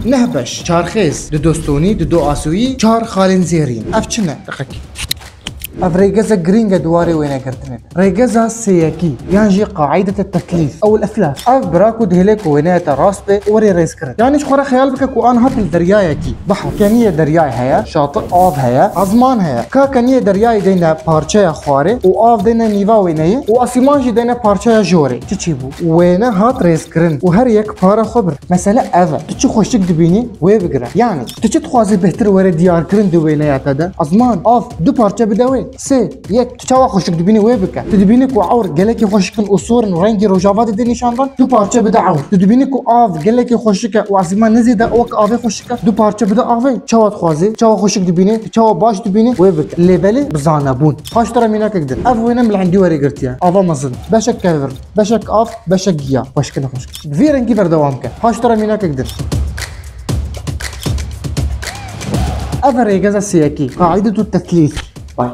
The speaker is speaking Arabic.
نهبش چارخیز ددوستونی ددو آسویی چار خالن زیرین اف چنه دقیقی اف ريجازا جرينجا دواري وين كرتنت ريجازا سياكي يعني قاعدة التكليف او الافلاس اف براكو دهلك وينات راسبي وري ريس كرت يعني شخورا خيال بك كو ان هات الدريايا كي بحر كانية درياي هيا شاطئ آف هيا عزمان هيا كانية درياي دينا بارچايا خواري و آف دينا نيفا وينيه و اسيمانجي دينا بارچايا جوري تشيبو وينا هات ريس كرن و هر يك بارا خبر مثلا افا تشي خوشك دبيني وي بقرا يعني تشي تخوازي بهتر وري ديار كرن دو وينيات هذا عزمان آف دو بارچا بداوي سي يك تشوا خوشك دبيني وي بك تدبينك وعور قالك خوشك الاصور ورنجي روجافات دي نشاندان دو بارچا بدا عور تدبينك اف قالك خوشك وعزمان نزيد اوك افي خوشك دو بارچا بدا افي تشوا تخوازي تشوا خوشك دبيني تشوا باش دبيني وي بك ليفل بزانبون فاش ترى ميناك قدر اف وين من عندي وري قرتيا افا مزن باشك كافر باشك اف باشك جيا باش كده خوشك فيرنكي فردوامك فاش ترى ميناك قدر افا ريجازا سياكي قاعدة التثليث باي